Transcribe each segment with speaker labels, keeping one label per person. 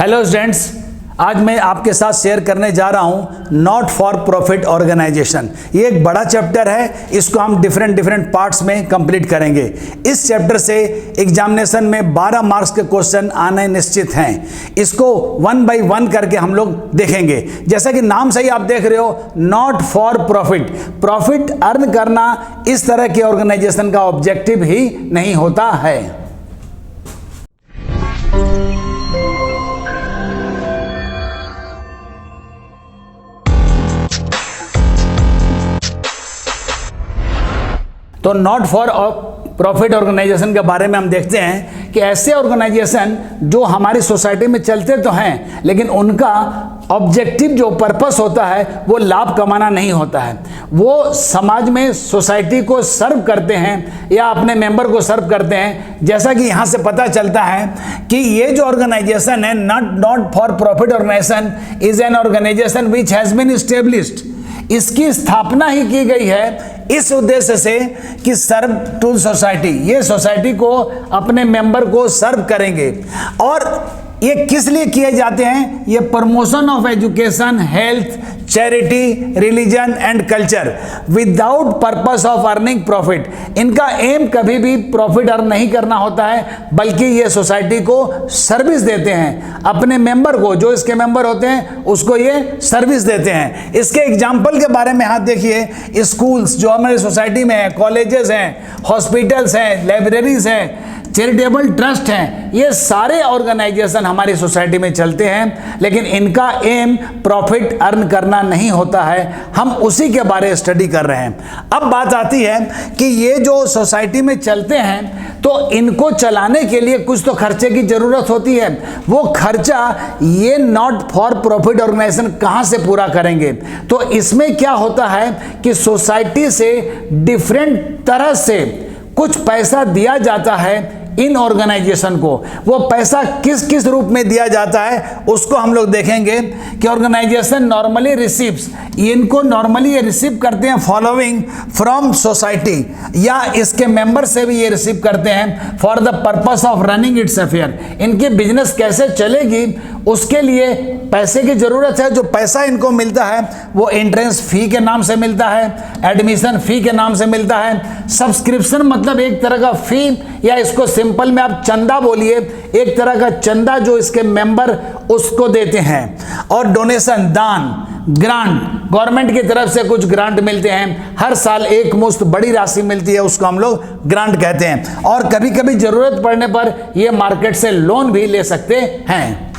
Speaker 1: Hello students, आज मैं आपके साथ शेयर करने जा रहा हूं नॉट फॉर प्रॉफिट ऑर्गेनाइजेशन। ये एक बड़ा चैप्टर है, इसको हम डिफरेंट पार्ट्स में कंप्लीट करेंगे। इस चैप्टर से एग्जामिनेशन में 12 मार्क्स के क्वेश्चन आने निश्चित हैं। इसको 1 बाय 1 करके हम लोग देखेंगे। जैसा कि नाम से ही आप देख रहे हो, not for profit, profit earn करना इस तरह के ऑर्गेनाइजेशन का ऑब्जेक्टिव ही नहीं होता है। तो नॉट फॉर प्रॉफिट ऑर्गेनाइजेशन के बारे में हम देखते हैं कि ऐसे ऑर्गेनाइजेशन जो हमारी सोसाइटी में चलते तो हैं, लेकिन उनका ऑब्जेक्टिव जो पर्पस होता है वो लाभ कमाना नहीं होता है। वो समाज में सोसाइटी को सर्व करते हैं या अपने मेंबर को सर्व करते हैं। जैसा कि यहाँ से पता चलता है कि ये जो ऑर्गेनाइजेशन है, not for profit organisation is an organisation which has been established. इसकी स्थापना ही की गई है इस उद्देश्य से कि सर्व टू सोसाइटी, ये सोसाइटी को अपने मेंबर को सर्व करेंगे। और ये किस लिए किए जाते हैं? ये promotion of education, health, charity, religion and culture without purpose of earning profit. इनका एम कभी भी प्रॉफिट अर्न नहीं करना होता है, बल्कि ये सोसाइटी को सर्विस देते हैं। अपने मेंबर को, जो इसके मेंबर होते हैं, उसको ये सर्विस देते हैं। इसके एग्जाम्पल के बारे में हाथ देखिए। स्कूल्स जो हमारी सोसाइटी में है, कॉलेजेस हैं, हॉस्पिटल्स हैं, लाइब्रेरीज हैं, चैरिटेबल ट्रस्ट हैं, ये सारे ऑर्गेनाइजेशन हमारी सोसाइटी में चलते हैं, लेकिन इनका एम प्रॉफिट अर्न करना नहीं होता है। हम उसी के बारे में स्टडी कर रहे हैं। अब बात आती है कि ये जो सोसाइटी में चलते हैं, तो इनको चलाने के लिए कुछ तो खर्चे की जरूरत होती है। वो खर्चा ये नॉट फॉर प्रॉफिट ऑर्गेनाइजेशन कहाँ से पूरा करेंगे? तो इसमें क्या होता है कि सोसाइटी से डिफरेंट तरह से कुछ पैसा दिया जाता है इन ऑर्गेनाइजेशन को। वो पैसा किस किस रूप में दिया जाता है उसको हम लोग देखेंगे कि ऑर्गेनाइजेशन नॉर्मली रिसीव्स, इनको नॉर्मली ये रिसीव करते हैं फॉलोइंग फ्रॉम सोसाइटी, या इसके मेंबर से भी ये रिसीव करते हैं for the purpose of running it's affair. इनकी बिजनेस कैसे चलेगी उसके लिए पैसे की जरूरत है। जो पैसा इनको मिलता है वो एंट्रेंस फी के नाम से मिलता है, एडमिशन फी के नाम से मिलता है, सब्सक्रिप्शन मतलब एक तरह का फी, या इसको सिंपल में आप चंदा बोलिए, एक तरह का चंदा जो इसके मेंबर उसको देते हैं। और डोनेशन, दान, ग्रांट, गवर्नमेंट की तरफ से कुछ ग्रांट मिलते हैं। हर साल एक मुश्त बड़ी राशि मिलती है, उसको हम लोग ग्रांट कहते हैं। और कभी कभी जरूरत पड़ने पर ये मार्केट से लोन भी ले सकते हैं।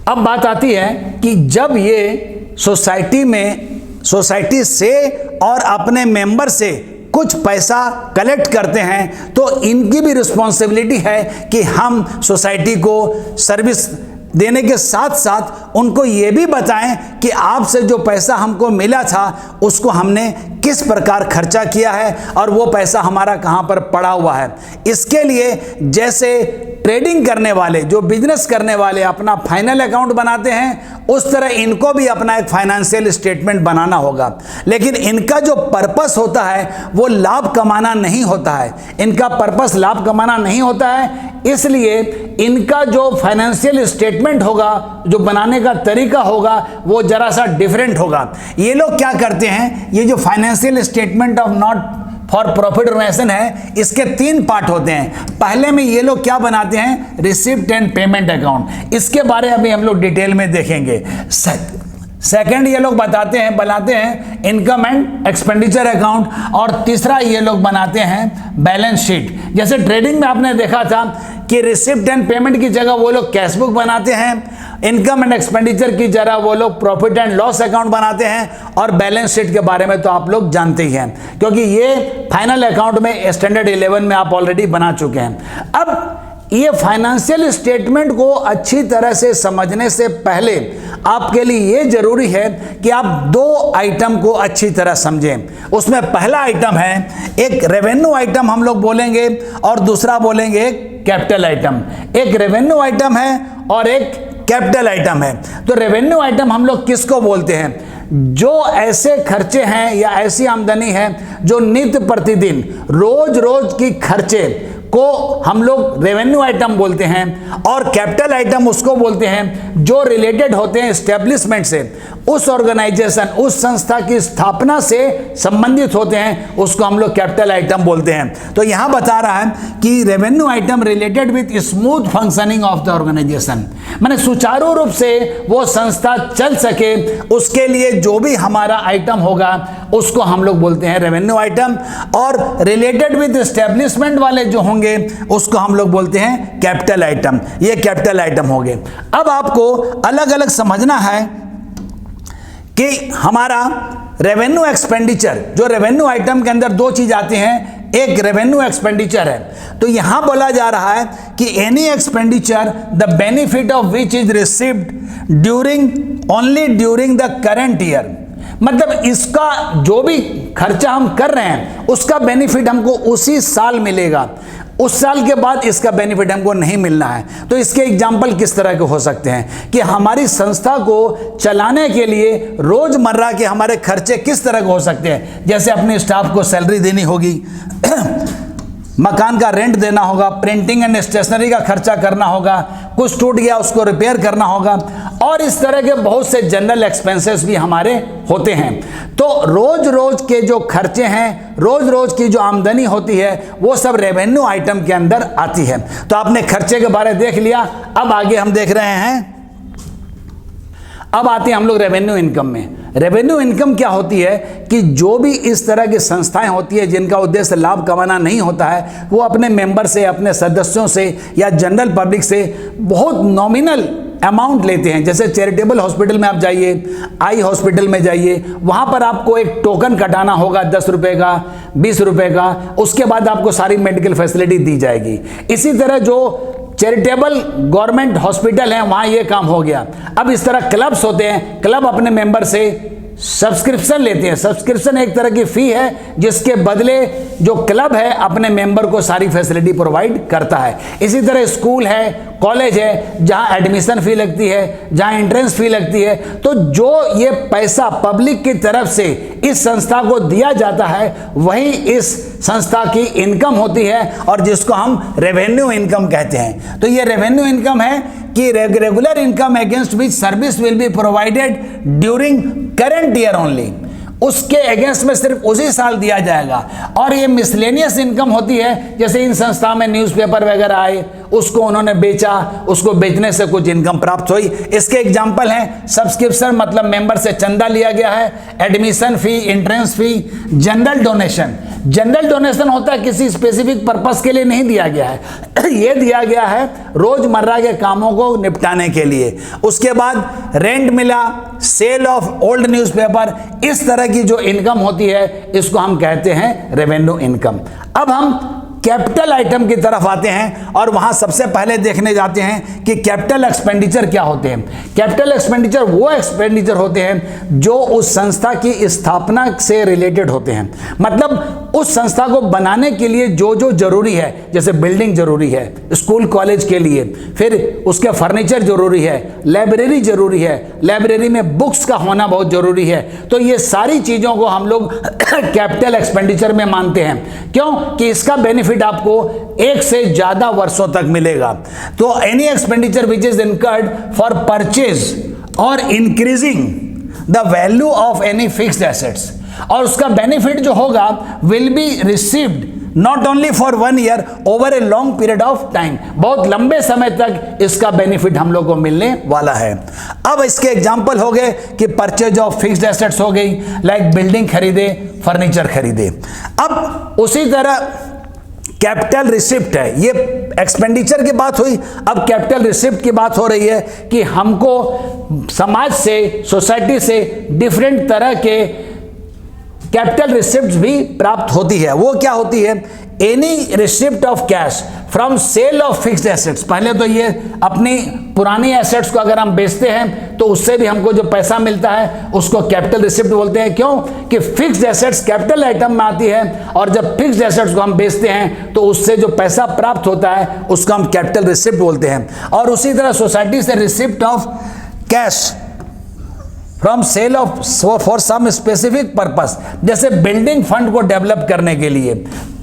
Speaker 1: अब बात आती है कि जब ये सोसाइटी से और अपने मेंबर से कुछ पैसा कलेक्ट करते हैं, तो इनकी भी रिस्पॉन्सिबिलिटी है कि हम सोसाइटी को सर्विस देने के साथ साथ उनको ये भी बताएं कि आपसे जो पैसा हमको मिला था उसको हमने किस प्रकार खर्चा किया है और वो पैसा हमारा कहाँ पर पड़ा हुआ है। इसके लिए जैसे ट्रेडिंग करने वाले, जो बिजनेस करने वाले अपना फाइनल अकाउंट बनाते हैं, उस तरह इनको भी अपना एक फाइनेंशियल स्टेटमेंट बनाना होगा। लेकिन इनका जो पर्पस होता है वो लाभ कमाना नहीं होता है। इनका पर्पस लाभ कमाना नहीं होता है, इसलिए इनका जो फाइनेंशियल स्टेटमेंट होगा, जो बनाने का तरीका होगा, वो जरा सा डिफरेंट होगा। ये लोग क्या करते हैं, ये जो financial statement of not for profit organisation है, इसके 3 पार्ट होते हैं। पहले में ये लोग क्या बनाते हैं, रिसिप्ट एंड पेमेंट अकाउंट। इसके बारे में अभी हम लोग डिटेल में देखेंगे। सेकंड ये लोग बनाते हैं इनकम एंड एक्सपेंडिचर अकाउंट। और तीसरा ये लोग बनाते हैं बैलेंस शीट। जैसे ट्रेडिंग में आपने देखा था कि रिसिप्ट एंड पेमेंट की जगह वो लोग कैश बुक बनाते हैं, इनकम एंड एक्सपेंडिचर की जगह वो लोग प्रॉफिट एंड लॉस अकाउंट बनाते हैं, और बैलेंस शीट के बारे में तो आप लोग जानते ही हैं, क्योंकि ये फाइनल अकाउंट में स्टैंडर्ड 11 में आप ऑलरेडी बना चुके हैं। अब ये फाइनेंशियल स्टेटमेंट को अच्छी तरह से समझने से पहले आपके लिए ये जरूरी है कि आप 2 आइटम को अच्छी तरह समझें। उसमें पहला आइटम है, एक रेवेन्यू आइटम हम लोग बोलेंगे, और दूसरा बोलेंगे एक कैपिटल आइटम। एक रेवेन्यू आइटम है और एक कैपिटल आइटम है। तो रेवेन्यू आइटम हम लोग किसको बोलते हैं? जो ऐसे खर्चे हैं या ऐसी आमदनी है जो नित्य प्रतिदिन रोज रोज की खर्चे को हम लोग रेवेन्यू आइटम बोलते हैं, और कैपिटल आइटम उसको बोलते हैं जो रिलेटेड होते हैं एस्टेब्लिशमेंट से, उस ऑर्गेनाइजेशन, उस संस्था की स्थापना से संबंधित होते हैं, उसको हम लोग कैपिटल आइटम बोलते हैं। तो यहां बता रहा है कि revenue item related with smooth functioning of the organisation, माने सुचारू रूप से वो संस्था चल सके, उसके लिए जो भी हमारा आइटम होगा उसको हम लोग बोलते हैं रेवेन्यू आइटम, और रिलेटेड विद एस्टेब्लिशमेंट वाले जो होंगे उसको हम लोग बोलते हैं कैपिटल आइटम। ये कैपिटल आइटम हो गए। अब आपको अलग अलग समझना है कि हमारा रेवेन्यू एक्सपेंडिचर, जो रेवेन्यू आइटम के अंदर दो चीज आती हैं, एक रेवेन्यू एक्सपेंडिचर है, तो यहां बोला जा रहा है कि any expenditure the benefit of which is received during only during the current year, मतलब इसका जो भी खर्चा हम कर रहे हैं उसका बेनिफिट हमको उसी साल मिलेगा, उस साल के बाद इसका बेनिफिट हमको नहीं मिलना है। तो इसके एग्जाम्पल किस तरह के हो सकते हैं कि हमारी संस्था को चलाने के लिए रोजमर्रा के हमारे खर्चे किस तरह के हो सकते हैं, जैसे अपने स्टाफ को सैलरी देनी होगी, मकान का रेंट देना होगा, प्रिंटिंग एंड स्टेशनरी का खर्चा करना होगा, कुछ टूट गया उसको रिपेयर करना होगा, और इस तरह के बहुत से जनरल एक्सपेंसेस भी हमारे होते हैं। तो रोज रोज के जो खर्चे हैं, रोज रोज की जो आमदनी होती है, वो सब रेवेन्यू आइटम के अंदर आती है। तो आपने खर्चे के बारे देख लिया। अब आगे हम देख रहे हैं, अब आते हैं हम लोग रेवेन्यू इनकम में। रेवेन्यू इनकम क्या होती है कि जो भी इस तरह की संस्थाएं होती है जिनका उद्देश्य लाभ कमाना नहीं होता है, वो अपने मेंबर से, अपने सदस्यों से या जनरल पब्लिक से बहुत नॉमिनल अमाउंट लेते हैं। जैसे चैरिटेबल हॉस्पिटल में आप जाइए, आई हॉस्पिटल में जाइए, वहां पर आपको एक टोकन कटाना होगा 10 रुपए का, 20 रुपए का, उसके बाद आपको सारी मेडिकल फैसिलिटी दी जाएगी। इसी तरह जो चैरिटेबल गवर्नमेंट हॉस्पिटल है वहां ये काम हो गया। अब इस तरह क्लब्स होते हैं, क्लब अपने मेंबर से सब्सक्रिप्शन लेते हैं। सब्सक्रिप्शन एक तरह की फी है जिसके बदले जो क्लब है अपने मेंबर को सारी फैसिलिटी प्रोवाइड करता है। इसी तरह स्कूल है, कॉलेज है, जहां एडमिशन फी लगती है, जहां एंट्रेंस फी लगती है, तो जो ये पैसा पब्लिक की तरफ से इस संस्था को दिया जाता है वही इस संस्था की इनकम होती है और जिसको हम रेवेन्यू इनकम कहते हैं। तो ये रेवेन्यू इनकम है कि regular income against which service will be provided during current year only, उसके अगेंस्ट में सिर्फ उसी साल दिया जाएगा। और ये मिसलेनियस इनकम होती है, जैसे इन संस्था में न्यूज़पेपर वगैरह आए, उसको उन्होंने बेचा, उसको बेचने से कुछ इनकम प्राप्त हुई। इसके एग्जाम्पल हैं सब्सक्रिप्शन, मतलब मेंबर से चंदा लिया गया है, admission fee, entrance fee, general donation. General donation होता है किसी स्पेसिफिक पर्पस के लिए नहीं दिया गया है, ये दिया गया है रोजमर्रा के कामों को निपटाने के लिए। उसके बाद रेंट मिला, सेल ऑफ ओल्ड न्यूज़पेपर, इस तरह की जो इनकम होती है इसको हम कहते हैं रेवेन्यू इनकम। अब हम कैपिटल आइटम की तरफ आते हैं और वहां सबसे पहले देखने जाते हैं कि कैपिटल एक्सपेंडिचर क्या होते हैं। कैपिटल एक्सपेंडिचर वो एक्सपेंडिचर होते हैं जो उस संस्था की स्थापना से रिलेटेड होते हैं, मतलब उस संस्था को बनाने के लिए जो जो जरूरी है, जैसे बिल्डिंग जरूरी है स्कूल कॉलेज के लिए, फिर उसके फर्नीचर जरूरी है, लाइब्रेरी जरूरी है, लाइब्रेरी में बुक्स का होना बहुत जरूरी है। तो ये सारी चीजों को हम लोग कैपिटल एक्सपेंडिचर में मानते हैं। क्यों? कि इसका बेनिफिट आपको एक से ज्यादा वर्षों तक मिलेगा। तो any expenditure which is incurred for purchase और increasing the value of any fixed assets, और उसका बेनिफिट जो होगा will be received not only for 1 year, over a long period of time, बहुत लंबे समय तक इसका बेनिफिट हम लोग को मिलने वाला है। अब इसके एग्जाम्पल हो गए कि परचेज ऑफ फिक्स्ड एसेट्स हो गई, लाइक बिल्डिंग खरीदे, फर्नीचर खरीदे। अब उसी तरह कैपिटल रिसिप्ट है, ये एक्सपेंडिचर की बात हुई। अब कैपिटल रिसिप्ट की बात हो रही है कि हमको समाज से, सोसाइटी से डिफरेंट तरह के कैपिटल रिसिप्ट भी प्राप्त होती है। वो क्या होती है? Any receipt of cash from sale of fixed assets. पहले तो ये अपनी पुरानी एसेट्स को अगर हम बेचते हैं तो उससे भी हमको जो पैसा मिलता है उसको कैपिटल रिसिप्ट बोलते हैं। क्यों? कि फिक्स्ड एसेट्स कैपिटल आइटम में आती है और जब फिक्स्ड एसेट्स को हम बेचते हैं तो उससे जो पैसा प्राप्त होता है उसको हम कैपिटल रिसिप्ट बोलते हैं। और उसी तरह सोसाइटी से receipt of cash from sale of for some specific purpose, जैसे बिल्डिंग फंड को डेवलप करने के लिए,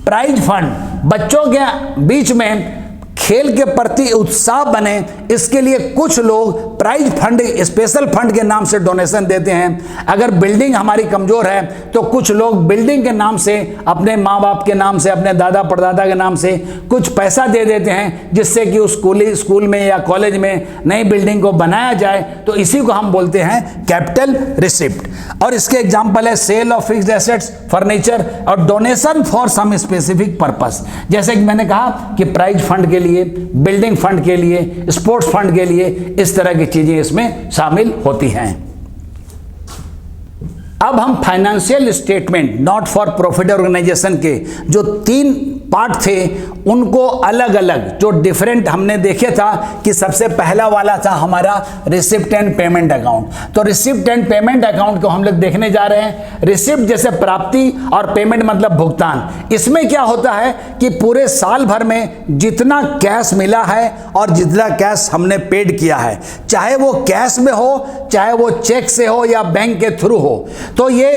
Speaker 1: प्राइज फंड, बच्चों के बीच में खेल के प्रति उत्साह बने, इसके लिए कुछ लोग प्राइज फंड, स्पेशल फंड के नाम से डोनेशन देते हैं। अगर बिल्डिंग हमारी कमजोर है तो कुछ लोग बिल्डिंग के नाम से, अपने माँ बाप के नाम से, अपने दादा परदादा के नाम से कुछ पैसा दे देते हैं, जिससे कि उस स्कूल में या कॉलेज में नई बिल्डिंग को बनाया जाए। तो इसी को हम बोलते हैं कैपिटल रिसिप्ट। और इसके एग्जाम्पल है sale of fixed assets, furniture, और donation for some specific purpose. जैसे कि मैंने कहा कि प्राइज फंड के लिए, बिल्डिंग फंड के लिए, स्पोर्ट्स फंड के लिए, इस तरह की चीजें इसमें शामिल होती हैं। अब हम financial statement not for profit organisation के जो 3 पार्ट थे उनको अलग अलग, जो डिफरेंट हमने देखे था कि सबसे पहला वाला था हमारा रिसिप्ट एंड पेमेंट अकाउंट। तो रिसिप्ट एंड पेमेंट अकाउंट को हम लोग देखने जा रहे हैं। रिसिप्ट जैसे प्राप्ति और पेमेंट मतलब भुगतान। इसमें क्या होता है कि पूरे साल भर में जितना कैश मिला है और जितना कैश हमने पेड किया है, चाहे वो कैश में हो, चाहे वो चेक से हो या बैंक के थ्रू हो, तो ये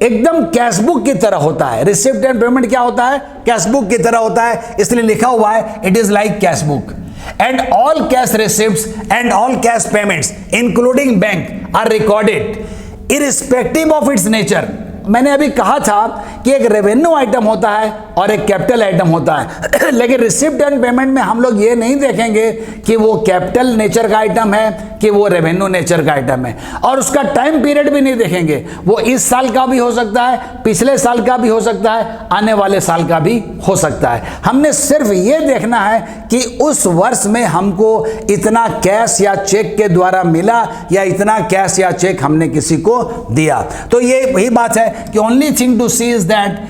Speaker 1: एकदम कैशबुक की तरह होता है। रिसिप्ट एंड पेमेंट क्या होता है? कैशबुक की तरह होता है, इसलिए लिखा हुआ है it is like cashbook. And all cash receipts and all cash payments including bank are recorded irrespective of its nature. मैंने अभी कहा था कि एक रेवेन्यू आइटम होता है और एक कैपिटल आइटम होता है, लेकिन रिसिप्ट एंड पेमेंट में हम लोग ये नहीं देखेंगे कि वो कैपिटल नेचर का आइटम है कि वो रेवेन्यू नेचर का आइटम है, और उसका टाइम पीरियड भी नहीं देखेंगे। वो इस साल का भी हो सकता है, पिछले साल का भी हो सकता है, आने वाले साल का भी हो सकता है। हमने सिर्फ ये देखना है कि उस वर्ष में हमको इतना कैश या चेक के द्वारा मिला या इतना कैश या चेक हमने किसी को दिया। तो ये वही बात है कि only thing to see is that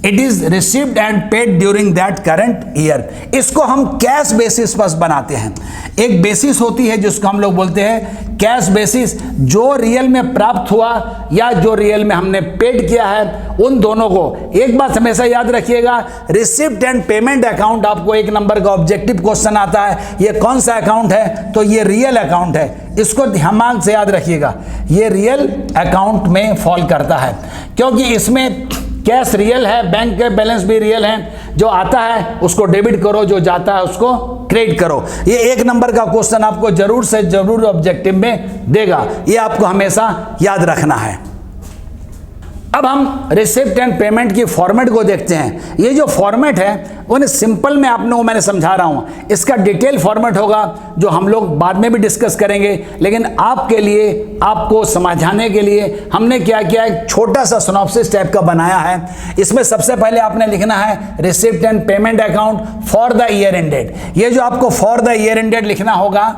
Speaker 1: it is received and paid during that current year. इसको हम कैश बेसिस पर बनाते हैं। एक बेसिस होती है जिसको हम लोग बोलते हैं कैश बेसिस, जो रियल में प्राप्त हुआ या जो रियल में हमने पेड किया है, उन दोनों को। एक बात हमेशा याद रखिएगा, रिसिप्ट एंड पेमेंट अकाउंट आपको 1 नंबर का ऑब्जेक्टिव क्वेश्चन आता है, ये कौन सा अकाउंट है? तो ये रियल अकाउंट है। इसको दिमाग से याद रखिएगा, ये रियल अकाउंट में फॉल करता है, क्योंकि इसमें कैश रियल है, बैंक के बैलेंस भी रियल है। जो आता है उसको डेबिट करो, जो जाता है उसको क्रेडिट करो। ये 1 नंबर का क्वेश्चन आपको जरूर से जरूर ऑब्जेक्टिव में देगा, ये आपको हमेशा याद रखना है। अब हम रिसिप्ट एंड पेमेंट की फॉर्मेट को देखते हैं। ये जो फॉर्मेट है वो सिंपल में आप लोगों को मैंने समझा रहा हूँ, इसका डिटेल फॉर्मेट होगा जो हम लोग बाद में भी डिस्कस करेंगे, लेकिन आपके लिए, आपको समझाने के लिए हमने क्या किया, एक छोटा सा सिनॉप्सिस टाइप का बनाया है। इसमें सबसे पहले आपने लिखना है receipt and payment account for the year ended. ये जो आपको फॉर द ईयर एंडेड लिखना होगा,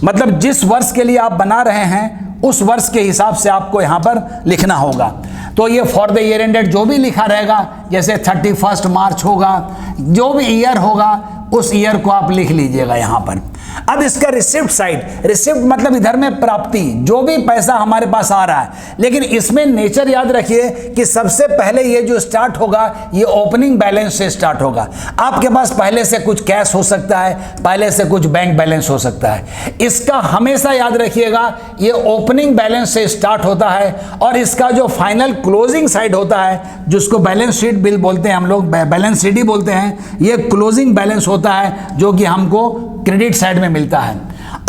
Speaker 1: मतलब जिस वर्ष के लिए आप बना रहे हैं उस वर्ष के हिसाब से आपको यहां पर लिखना होगा। तो ये फॉर द ईयर एंडेड जो भी लिखा रहेगा, जैसे 31 मार्च होगा, जो भी ईयर होगा उस ईयर को आप लिख लीजिएगा यहां पर। अब इसका रिसिप्ट साइड, रिसिप्ट मतलब इधर में प्राप्ति, जो भी पैसा हमारे पास आ रहा है, लेकिन इसमें नेचर याद रखिए कि सबसे पहले ये जो स्टार्ट होगा ये ओपनिंग बैलेंस से स्टार्ट होगा। आपके पास पहले से कुछ कैश हो सकता है, पहले से कुछ बैंक बैलेंस हो सकता है। इसका हमेशा याद रखिएगा ये ओपनिंग बैलेंस से स्टार्ट होता है, और इसका जो फाइनल क्लोजिंग साइड होता है, जिसको बैलेंस शीट बिल बोलते हैं हम लोग, बैलेंस शीट ही बोलते हैं, ये क्लोजिंग बैलेंस होता है जो कि हमको क्रेडिट साइड में मिलता है।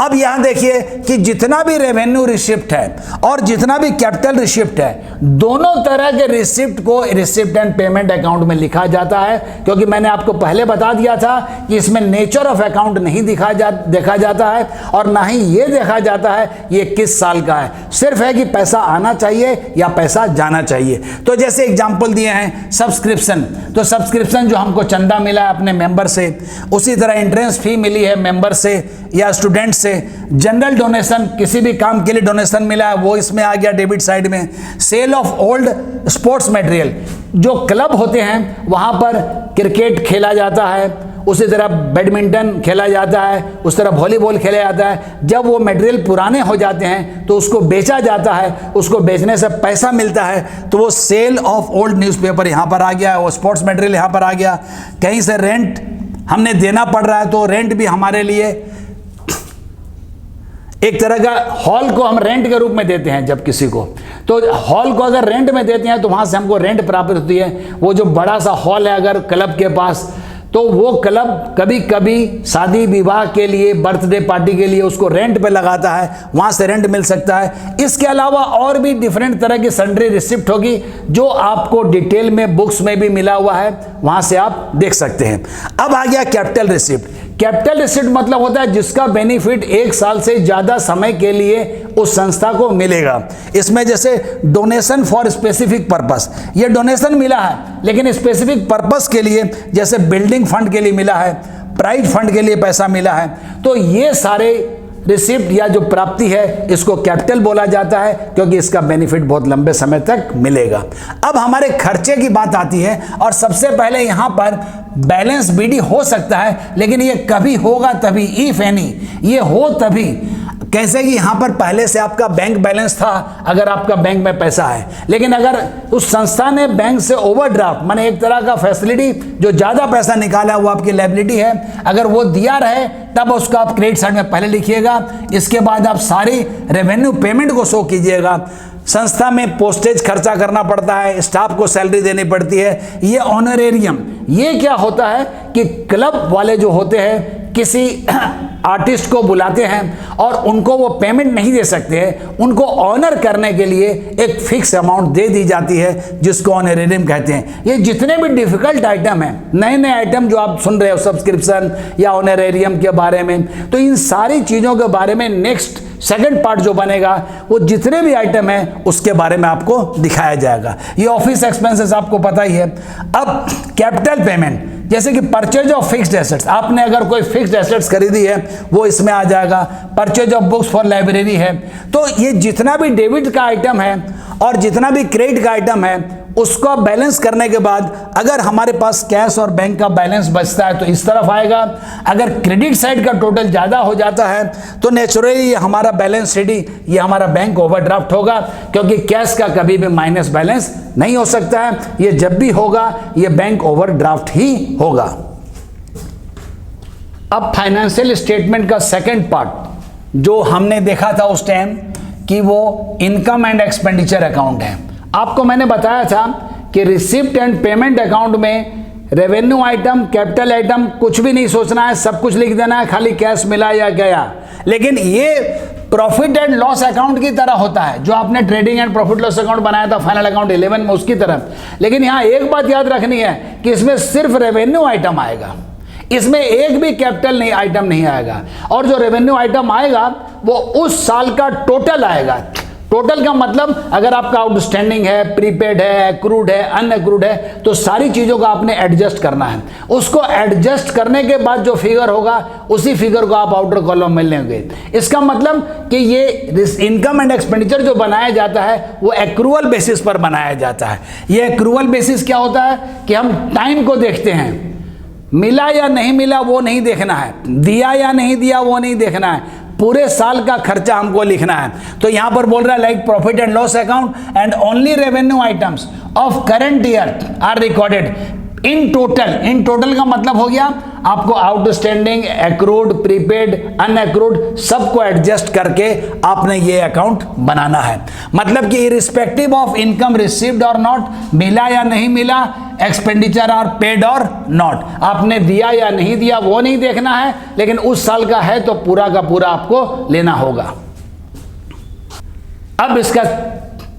Speaker 1: अब यहां देखिए कि जितना भी रेवेन्यू रिसिप्ट है और जितना भी कैपिटल रिसिप्ट है, दोनों तरह के रिसिप्ट को रिसिप्ट एंड पेमेंट अकाउंट में लिखा जाता है, क्योंकि मैंने आपको पहले बता दिया था कि इसमें नेचर ऑफ अकाउंट नहीं देखा जाता है, और ना ही ये देखा जाता है ये किस साल का है। सिर्फ है कि पैसा आना चाहिए या पैसा जाना चाहिए। तो जैसे एग्जाम्पल दिए हैं सब्सक्रिप्शन, तो सब्सक्रिप्शन जो हमको चंदा मिला है अपने मेंबर से, उसी तरह एंट्रेंस फी मिली है मेंबर से या स्टूडेंट से। जनरल डोनेशन, किसी भी काम के लिए डोनेशन मिला है वो इसमें आ गया डेबिट साइड में। Sale of old sports material, जो क्लब होते हैं वहां पर क्रिकेट खेला जाता है, उसी तरह बैडमिंटन खेला जाता है, उस तरह वॉलीबॉल खेला जाता है। जब वो मटेरियल पुराने हो जाते हैं तो उसको बेचा जाता है, उसको बेचने से पैसा मिलता है, तो वो सेल ऑफ ओल्ड न्यूज़पेपर यहाँ पर आ गया, वो स्पोर्ट्स मटेरियल यहाँ पर आ गया। कहीं से रेंट हमने देना पड़ रहा है तो रेंट भी हमारे लिए एक तरह का हॉल को हम रेंट के रूप में देते हैं जब किसी को, तो हॉल को अगर रेंट में देते हैं तो वहाँ से हमको रेंट प्राप्त होती है। वो जो बड़ा सा हॉल है अगर क्लब के पास, तो वो क्लब कभी कभी शादी विवाह के लिए, बर्थडे पार्टी के लिए उसको रेंट पे लगाता है, वहाँ से रेंट मिल सकता है। इसके अलावा और भी डिफरेंट तरह की सन्ड्री रिसिप्ट होगी जो आपको डिटेल में बुक्स में भी मिला हुआ है, वहाँ से आप देख सकते हैं। अब आ गया कैपिटल रिसिप्ट। कैपिटल रिसिप्ट मतलब होता है जिसका बेनिफिट 1 साल से ज़्यादा समय के लिए उस संस्था को मिलेगा। इसमें जैसे डोनेशन फॉर स्पेसिफिक पर्पस, ये डोनेशन मिला है लेकिन स्पेसिफिक पर्पस के लिए, जैसे बिल्डिंग फंड के लिए मिला है, प्राइज फंड के लिए पैसा मिला है, तो ये सारे रिसिप्ट या जो प्राप्ति है इसको कैपिटल बोला जाता है क्योंकि इसका बेनिफिट बहुत लंबे समय तक मिलेगा। अब हमारे खर्चे की बात आती है और सबसे पहले यहाँ पर बैलेंस बीडी हो सकता है, लेकिन ये कभी होगा तभी, इफ एनी, ये हो तभी। कैसे कि यहाँ पर पहले से आपका बैंक बैलेंस था अगर आपका बैंक में पैसा है, लेकिन अगर उस संस्था ने बैंक से ओवरड्राफ्ट माने एक तरह का फैसिलिटी जो ज़्यादा पैसा निकाला वो आपकी लायबिलिटी है, अगर वो दिया रहे तब उसको आप क्रेडिट साइड में पहले लिखिएगा। इसके बाद आप सारी रेवेन्यू पेमेंट को शो कीजिएगा। संस्था में पोस्टेज खर्चा करना पड़ता है, स्टाफ को सैलरी देनी पड़ती है, ये ऑनरेरियम। ये क्या होता है कि क्लब वाले जो होते हैं किसी आर्टिस्ट को बुलाते हैं और उनको वो पेमेंट नहीं दे सकते हैं, उनको ऑनर करने के लिए एक फिक्स अमाउंट दे दी जाती है जिसको ऑनरेरियम कहते हैं। ये जितने भी डिफिकल्ट आइटम हैं, नए नए आइटम जो आप सुन रहे हो सब्सक्रिप्शन या ऑनरेरियम के बारे में, तो इन सारी चीज़ों के बारे में नेक्स्ट सेकंड पार्ट जो बनेगा वो जितने भी आइटम है उसके बारे में आपको दिखाया जाएगा। ये ऑफिस एक्सपेंसेस आपको पता ही है। अब कैपिटल पेमेंट जैसे कि परचेज ऑफ फिक्स्ड एसेट्स, आपने अगर कोई फिक्स्ड एसेट्स खरीदी है वो इसमें आ जाएगा। Purchase of books for library है। तो ये जितना भी डेबिट का आइटम है और जितना भी क्रेडिट का आइटम है उसको बैलेंस करने के बाद अगर हमारे पास कैश और बैंक का बैलेंस बचता है तो इस तरफ आएगा। अगर क्रेडिट साइड का टोटल ज़्यादा हो जाता है तो नेचुरली ये हमारा बैलेंस शीट, ये हमारा बैंक ओवरड्राफ्ट होगा, क्योंकि कैश का कभी भी माइनस बैलेंस नहीं हो सकता है। ये जब भी होगा ये बैंक ओवरड्राफ्ट ही होगा। अब फाइनेंशियल स्टेटमेंट का सेकेंड पार्ट जो हमने देखा था उस टाइम कि वो इनकम एंड एक्सपेंडिचर अकाउंट है। आपको मैंने बताया था कि रिसिप्ट एंड पेमेंट अकाउंट में रेवेन्यू आइटम, कैपिटल आइटम कुछ भी नहीं सोचना है, सब कुछ लिख देना है, खाली कैश मिला या गया। लेकिन ये प्रॉफिट एंड लॉस अकाउंट की तरह होता है जो आपने trading and profit loss account बनाया था फाइनल अकाउंट 11 में, उसकी तरह। लेकिन यहाँ एक बात याद रखनी है कि इसमें सिर्फ रेवेन्यू आइटम आएगा, इसमें एक भी कैपिटल आइटम नहीं आएगा। और जो रेवेन्यू आइटम आएगा वो उस साल का टोटल आएगा। टोटल का मतलब अगर आपका आउटस्टैंडिंग है, प्रीपेड है, एक्रूड है, अनएक्रूड है, तो सारी चीज़ों का आपने एडजस्ट करना है। उसको एडजस्ट करने के बाद जो फिगर होगा उसी फिगर को आप आउटर कॉलम में लेंगे। इसका मतलब कि ये इनकम एंड एक्सपेंडिचर जो बनाया जाता है वो एक्रूअल बेसिस पर बनाया जाता है। ये एक्रूअल बेसिस क्या होता है कि हम टाइम को देखते हैं, मिला या नहीं मिला वो नहीं देखना है, दिया या नहीं दिया वो नहीं देखना है, पूरे साल का खर्चा हमको लिखना है। तो यहां पर बोल रहा है like profit and loss account and only revenue items of current year are recorded in total. In total का मतलब हो गया आपको आउटस्टैंडिंग, एक्रूड, प्रीपेड, अनएक्रूड सबको एडजस्ट करके आपने ये अकाउंट बनाना है। मतलब कि इरिस्पेक्टिव ऑफ इनकम रिसीव्ड और नॉट, मिला या नहीं मिला, एक्सपेंडिचर और पेड और नॉट, आपने दिया या नहीं दिया वो नहीं देखना है, लेकिन उस साल का है तो पूरा का पूरा आपको लेना होगा। अब इसका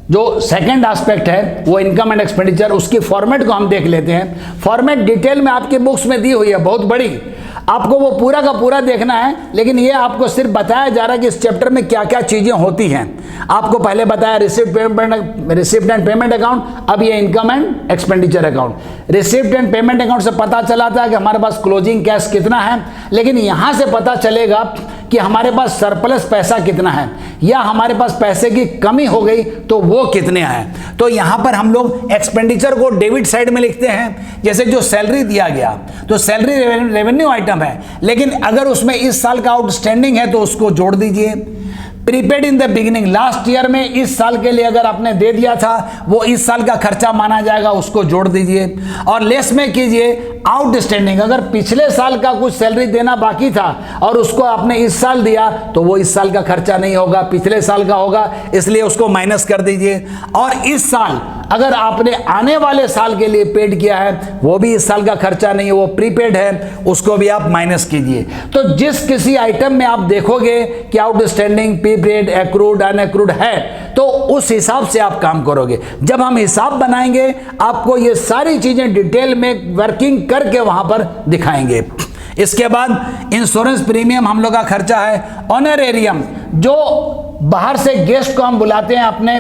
Speaker 1: जो सेकंड एस्पेक्ट है वो इनकम एंड एक्सपेंडिचर, उसकी फॉर्मेट को हम देख लेते हैं। फॉर्मेट डिटेल में आपकी बुक्स में दी हुई है, बहुत बड़ी, आपको वो पूरा का पूरा देखना है। लेकिन ये आपको सिर्फ बताया जा रहा है कि इस चैप्टर में क्या क्या चीजें होती हैं। आपको पहले बताया रिसिप्ट एंड पेमेंट अकाउंट, अब ये income and expenditure account. Receipt and payment account से पता चला था कि हमारे पास क्लोजिंग कैश कितना है, लेकिन यहां से पता चलेगा कि हमारे पास सरप्लस पैसा कितना है या हमारे पास पैसे की कमी हो गई तो वो कितने हैं। तो यहां पर हम लोग एक्सपेंडिचर को डेबिट साइड में लिखते हैं। जैसे जो सैलरी दिया गया तो सैलरी रेवेन्यू आइटम है, लेकिन अगर उसमें इस साल का आउटस्टैंडिंग है तो उसको जोड़ दीजिए। Prepaid in the beginning, last year में इस साल के लिए अगर आपने दे दिया था वो इस साल का खर्चा माना जाएगा, उसको जोड़ दीजिए। और लेस में कीजिए आउटस्टैंडिंग, अगर पिछले साल का कुछ सैलरी देना बाकी था और उसको आपने इस साल दिया तो वो इस साल का खर्चा नहीं होगा, पिछले साल का होगा, इसलिए उसको माइनस कर दीजिए। और इस साल अगर आपने आने वाले साल के लिए पेड किया है वो भी इस साल का खर्चा नहीं है, वो प्रीपेड है, उसको भी आप माइनस कीजिए। तो जिस किसी आइटम में आप देखोगे कि आउटस्टैंडिंग, प्रीपेड, एक्रूड, अनएक्रूड है तो उस हिसाब से आप काम करोगे। जब हम हिसाब बनाएंगे आपको ये सारी चीजें डिटेल में वर्किंग करके वहां पर दिखाएंगे। इसके बाद इंश्योरेंस प्रीमियम हम लोग का खर्चा है। ऑनरेरियम, जो बाहर से गेस्ट को हम बुलाते हैं अपने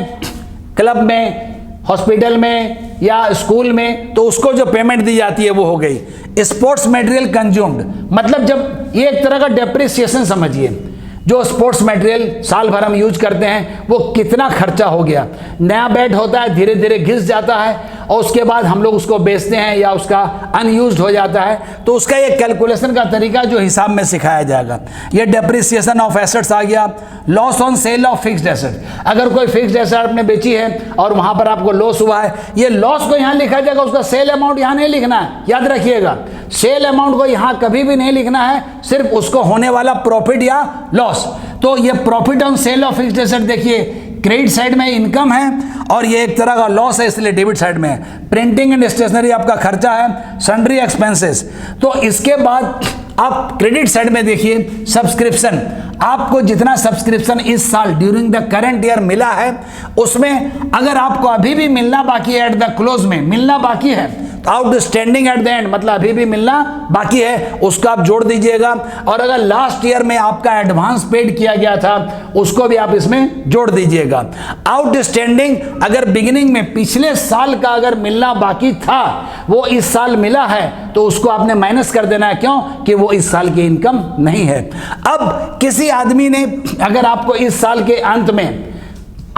Speaker 1: क्लब में, हॉस्पिटल में या स्कूल में, तो उसको जो पेमेंट दी जाती है वो हो गई। स्पोर्ट्स मटेरियल कंज्यूम्ड, मतलब जब ये एक तरह का डेप्रिसिएशन समझिए, जो स्पोर्ट्स मटेरियल साल भर हम यूज करते हैं वो कितना खर्चा हो गया। नया बैट होता है, धीरे धीरे घिस जाता है और उसके बाद हम लोग उसको बेचते हैं या उसका अनयूज्ड हो जाता है, तो उसका एक कैलकुलेशन का तरीका जो हिसाब में सिखाया जाएगा। ये डेप्रिसिएशन ऑफ एसेट्स आ गया। Loss on sale of fixed asset, अगर कोई फिक्स्ड एसेट आपने बेची है और वहां पर आपको लॉस हुआ है, ये लॉस को यहां लिखा जाएगा, उसका सेल अमाउंट यहां नहीं लिखना है, याद रखिएगा। सेल अमाउंट को यहां कभी भी नहीं लिखना है, सिर्फ उसको होने वाला प्रॉफिट या लॉस। तो ये profit on sale of fixed asset, देखिए क्रेडिट साइड में इनकम है और ये एक तरह का लॉस है, इसलिए डेबिट साइड में है। प्रिंटिंग एंड स्टेशनरी आपका खर्चा है, सन्ड्री एक्सपेंसेस। तो इसके बाद आप क्रेडिट साइड में देखिए सब्सक्रिप्शन, आपको जितना सब्सक्रिप्शन इस साल ड्यूरिंग द करंट ईयर मिला है उसमें अगर आपको अभी भी मिलना बाकी है, एट द क्लोज में मिलना बाकी है, तो आउटस्टैंडिंग एट द एंड मतलब अभी भी मिलना बाकी है, उसको आप जोड़ दीजिएगा। और अगर लास्ट ईयर में आपका एडवांस पेड किया गया था उसको भी आप इसमें जोड़ दीजिएगा। आउटस्टैंडिंग, अगर बिगिनिंग में पिछले साल का अगर मिलना बाकी था वो इस साल मिला है तो उसको आपने माइनस कर देना है, क्यों कि वो इस साल की इनकम नहीं है। अब किसी आदमी ने अगर आपको इस साल के अंत में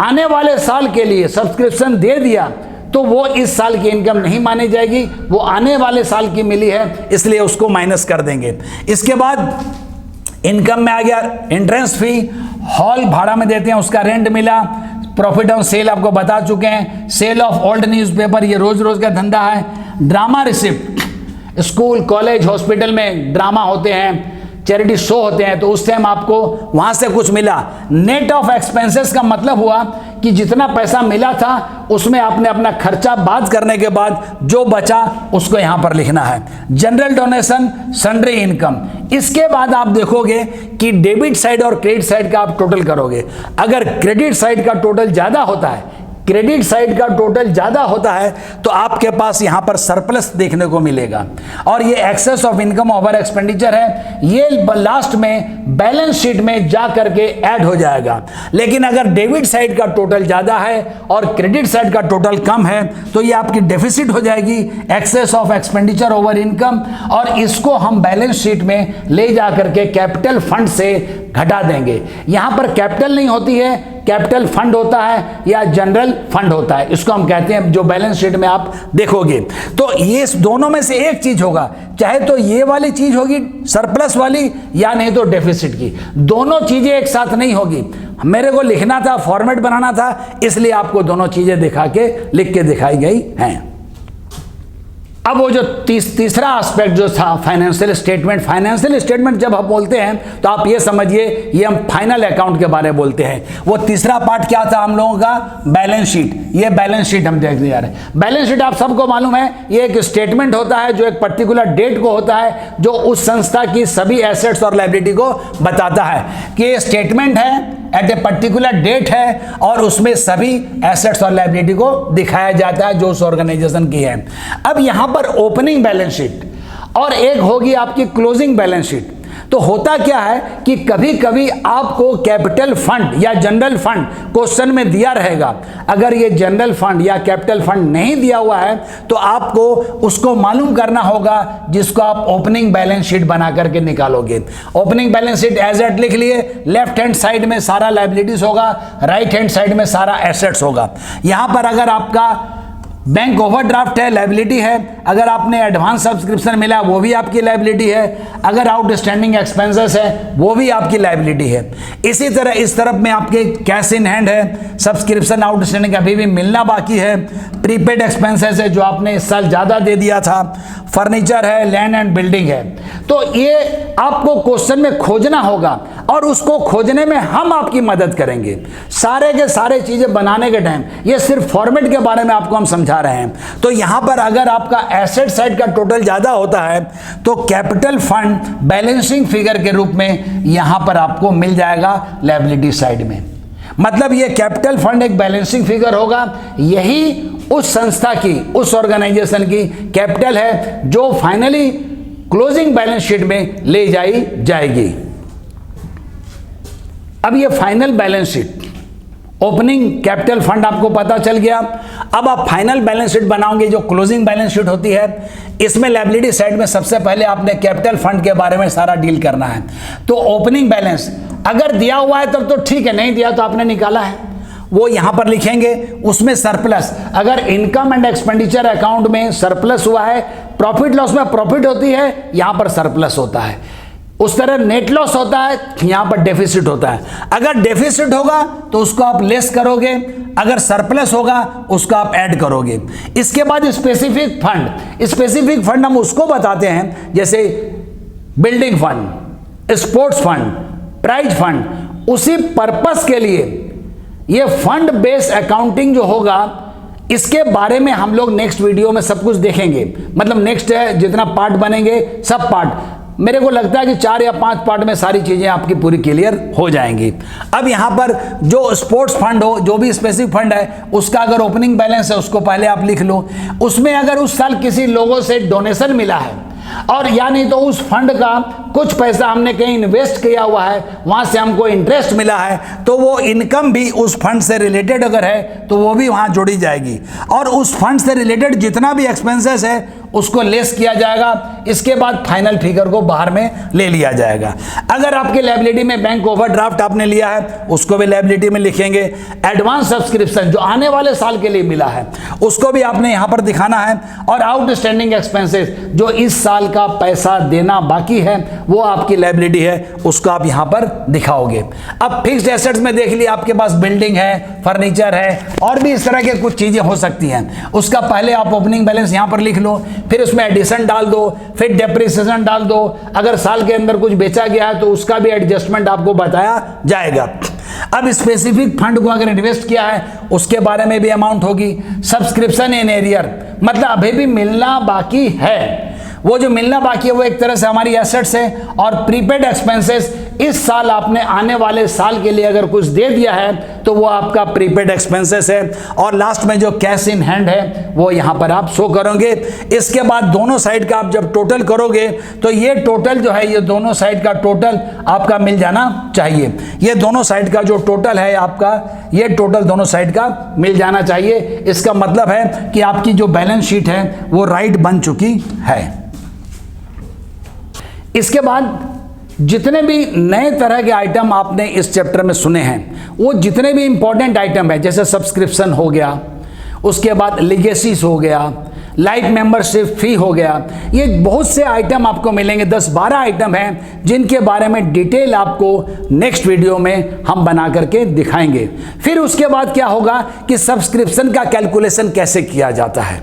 Speaker 1: आने वाले साल के लिए सब्सक्रिप्शन दे दिया तो वो इस साल की इनकम नहीं मानी जाएगी, वो आने वाले साल की मिली है इसलिए उसको माइनस कर देंगे। इसके बाद इनकम में आ गया एंट्रेंस फी, हॉल भाड़ा में देते हैं उसका रेंट मिला, प्रॉफिट ऑन सेल आपको बता चुके हैं, सेल ऑफ ओल्ड न्यूज़पेपर ये रोज रोज का धंधा है। Drama receipt, school, college, hospital में ड्रामा होते हैं, चैरिटी शो होते हैं, तो उस टाइम आपको वहां से कुछ मिला। नेट ऑफ एक्सपेंसेस का मतलब हुआ कि जितना पैसा मिला था उसमें आपने अपना खर्चा बात करने के बाद जो बचा उसको यहां पर लिखना है। General donation, sundry income. इसके बाद आप देखोगे कि डेबिट साइड और क्रेडिट साइड का आप टोटल करोगे। अगर क्रेडिट साइड का टोटल ज्यादा होता है, क्रेडिट साइड का टोटल ज्यादा होता है तो आपके पास यहां पर सरप्लस देखने को मिलेगा और ये excess of income over expenditure है, ये लास्ट में बैलेंस शीट में जा करके ऐड हो जाएगा। लेकिन अगर डेबिट साइड का टोटल ज्यादा है और क्रेडिट साइड का टोटल कम है तो ये आपकी डेफिसिट हो जाएगी, excess of expenditure over income, और इसको हम बैलेंस शीट में ले जा करके कैपिटल फंड से घटा देंगे। यहां पर कैपिटल नहीं होती है, कैपिटल फंड होता है या जनरल फंड होता है, इसको हम कहते हैं, जो बैलेंस शीट में आप देखोगे। तो ये दोनों में से एक चीज होगा, चाहे तो ये वाली चीज होगी सरप्लस वाली या नहीं तो डेफिसिट की, दोनों चीजें एक साथ नहीं होगी। मेरे को लिखना था, फॉर्मेट बनाना था, इसलिए आपको दोनों चीजें दिखा के लिख के दिखाई गई हैं। अब वो जो तीसरा एस्पेक्ट जो था फाइनेंशियल स्टेटमेंट, फाइनेंशियल स्टेटमेंट जब हम बोलते हैं तो आप ये समझिए ये हम फाइनल अकाउंट के बारे में बोलते हैं। वो तीसरा पार्ट क्या था हम लोगों का, बैलेंस शीट। ये बैलेंस शीट हम देखने जा रहे हैं। बैलेंस शीट आप सबको मालूम है, ये एक स्टेटमेंट होता है जो एक पर्टिकुलर डेट को होता है, जो उस संस्था की सभी एसेट्स और लायबिलिटी को बताता है कि ये स्टेटमेंट है, एट ए पर्टिकुलर डेट है और उसमें सभी एसेट्स और लायबिलिटी को दिखाया जाता है जो उस ऑर्गेनाइजेशन की है। अब यहां पर ओपनिंग बैलेंस शीट और एक होगी आपकी क्लोजिंग बैलेंस शीट। तो होता क्या है कि कभी कभी आपको कैपिटल फंड या जनरल फंड क्वेश्चन में दिया रहेगा, अगर ये जनरल फंड या कैपिटल फंड नहीं दिया हुआ है तो आपको उसको मालूम करना होगा, जिसको आप ओपनिंग बैलेंस शीट बना करके निकालोगे। Opening balance sheet as at लिख लिए, लेफ्ट हैंड साइड में सारा लायबिलिटीज होगा, राइट हैंड साइड में सारा एसेट्स होगा। यहां पर अगर आपका बैंक ओवरड्राफ्ट है, लायबिलिटी है। अगर आपने एडवांस सब्सक्रिप्शन मिला वो भी आपकी लायबिलिटी है। अगर आउटस्टैंडिंग एक्सपेंसेस है वो भी आपकी लायबिलिटी है। इसी तरह इस तरफ में आपके कैश इन हैंड है, सब्सक्रिप्शन आउटस्टैंडिंग अभी भी मिलना बाकी है, प्रीपेड एक्सपेंसेस है जो आपने इस साल ज़्यादा दे दिया था, फर्नीचर है, लैंड एंड बिल्डिंग है। तो ये आपको क्वेश्चन में खोजना होगा और उसको खोजने में हम आपकी मदद करेंगे। सारे के सारे चीज़ें बनाने के टाइम ये सिर्फ फॉर्मेट के बारे में आपको हम समझा रहे हैं। तो यहाँ पर अगर आपका एसेट साइड का टोटल ज़्यादा होता है तो कैपिटल फंड बैलेंसिंग फिगर के रूप में यहाँ पर आपको मिल जाएगा लायबिलिटी साइड में। मतलब ये कैपिटल फंड एक बैलेंसिंग फिगर होगा, यही उस संस्था की, उस ऑर्गेनाइजेशन की कैपिटल है जो फाइनली क्लोजिंग बैलेंस शीट में ले जाई जाएगी। अब ये final balance sheet, opening capital fund आपको पता चल गया। अब आप फाइनल बैलेंस शीट बनाओगे जो क्लोजिंग बैलेंस शीट होती है। इसमें लायबिलिटी साइड में सबसे पहले आपने कैपिटल फंड के बारे में सारा डील करना है। तो ओपनिंग बैलेंस अगर दिया हुआ है तब तो ठीक है, नहीं दिया तो आपने निकाला है, वो यहां पर लिखेंगे। उसमें सरप्लस, अगर इनकम एंड एक्सपेंडिचर अकाउंट में सरप्लस हुआ है, प्रॉफिट लॉस में प्रॉफिट होती है, यहां पर सरप्लस होता है। उस तरह नेट लॉस होता है, यहां पर डेफिसिट होता है। अगर डेफिसिट होगा तो उसको आप लेस करोगे, अगर सरप्लस होगा उसको आप ऐड करोगे। इसके बाद स्पेसिफिक फंड, स्पेसिफिक फंड हम उसको बताते हैं जैसे building fund, sports fund, prize fund. उसी पर्पस के लिए ये फंड बेस्ड अकाउंटिंग जो होगा इसके बारे में हम लोग नेक्स्ट वीडियो में सब कुछ देखेंगे। मतलब नेक्स्ट जितना पार्ट बनेंगे सब पार्ट, मेरे को लगता है कि 4 या 5 पार्ट में सारी चीजें आपकी पूरी क्लियर हो जाएंगी। अब यहां पर जो स्पोर्ट्स फंड हो, जो भी स्पेसिफिक फंड है, उसका अगर ओपनिंग बैलेंस है उसको पहले आप लिख लो। उसमें अगर उस साल किसी लोगों से डोनेशन मिला है और या नहीं तो उस फंड का कुछ पैसा हमने कहीं इन्वेस्ट किया हुआ है, वहां से हमको इंटरेस्ट मिला है, तो वो इनकम भी उस फंड से रिलेटेड अगर है तो वो भी वहां जोड़ी जाएगी। और उस फंड से रिलेटेड जितना भी एक्सपेंसेस है उसको लेस किया जाएगा। इसके बाद फाइनल फिगर को बाहर में ले लिया जाएगा। अगर आपके लायबिलिटी में बैंक ओवरड्राफ्ट आपने लिया है उसको भी लायबिलिटी में लिखेंगे। एडवांस सब्सक्रिप्शन जो आने वाले साल के लिए मिला है उसको भी आपने यहां पर दिखाना है। और आउटस्टैंडिंग एक्सपेंसेस जो इस साल का पैसा देना बाकी है वो आपकी लायबिलिटी है, उसको आप यहां पर दिखाओगे। अब फिक्स्ड एसेट्स में देख लिया, आपके पास बिल्डिंग है, फर्नीचर है और भी इस तरह के कुछ चीजें हो सकती हैं। उसका पहले आप ओपनिंग बैलेंस यहां पर लिख लो, फिर उसमें एडिशन डाल दो, फिर डेप्रिसिएशन डाल दो। अगर साल के अंदर कुछ बेचा गया है तो उसका भी एडजस्टमेंट आपको बताया जाएगा। अब स्पेसिफिक फंड को अगर इन्वेस्ट किया है उसके बारे में भी अमाउंट होगी। सब्सक्रिप्शन इन एरियर मतलब अभी भी मिलना बाकी है, वो जो मिलना बाकी है वो एक तरह से हमारी एसेट्स है। और प्रीपेड एक्सपेंसेस इस साल आपने आने वाले साल के लिए अगर कुछ दे दिया है तो वो आपका प्रीपेड एक्सपेंसेस है। और लास्ट में जो कैश इन हैंड है वो यहां पर आप शो करोगे। इसके बाद दोनों साइड का आप जब टोटल करोगे तो ये टोटल जो है, ये दोनों साइड का टोटल आपका मिल जाना चाहिए। ये दोनों साइड का जो टोटल है आपका, ये टोटल दोनों साइड का मिल जाना चाहिए। इसका मतलब है कि आपकी जो बैलेंस शीट है वो राइट बन चुकी है। इसके बाद जितने भी नए तरह के आइटम आपने इस चैप्टर में सुने हैं, वो जितने भी इंपॉर्टेंट आइटम है, जैसे सब्सक्रिप्शन हो गया, उसके बाद लीगेसीज हो गया, लाइफ मेंबरशिप फी हो गया, ये बहुत से आइटम आपको मिलेंगे। 10-12 आइटम हैं जिनके बारे में डिटेल आपको नेक्स्ट वीडियो में हम बना करके दिखाएंगे। फिर उसके बाद क्या होगा कि सब्सक्रिप्शन का कैलकुलेशन कैसे किया जाता है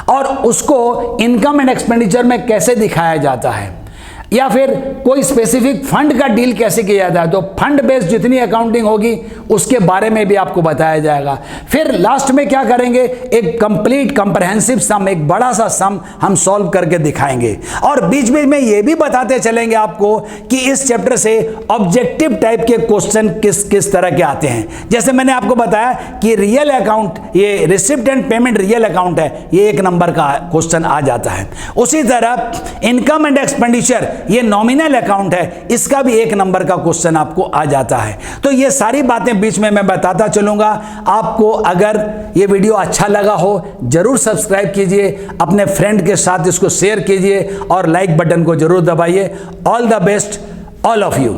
Speaker 1: और उसको इनकम एंड एक्सपेंडिचर में कैसे दिखाया जाता है, या फिर कोई स्पेसिफिक फंड का डील कैसे किया जाता है। तो फंड बेस्ड जितनी अकाउंटिंग होगी उसके बारे में भी आपको बताया जाएगा। फिर लास्ट में क्या करेंगे, एक कंप्लीट कंप्रहेंसिव सम, एक बड़ा सा सम हम सॉल्व करके दिखाएंगे। और बीच बीच में ये भी बताते चलेंगे आपको कि इस चैप्टर से ऑब्जेक्टिव टाइप के क्वेश्चन किस किस तरह के आते हैं। जैसे मैंने आपको बताया कि रियल अकाउंट, ये receipt and payment real account है, ये 1 नंबर का क्वेश्चन आ जाता है। उसी तरह इनकम एंड एक्सपेंडिचर ये नॉमिनल अकाउंट है, इसका भी 1 नंबर का क्वेश्चन आपको आ जाता है। तो ये सारी बातें बीच में मैं बताता चलूंगा। आपको अगर ये वीडियो अच्छा लगा हो जरूर सब्सक्राइब कीजिए, अपने फ्रेंड के साथ इसको शेयर कीजिए और लाइक बटन को जरूर दबाइए। All the best all of you.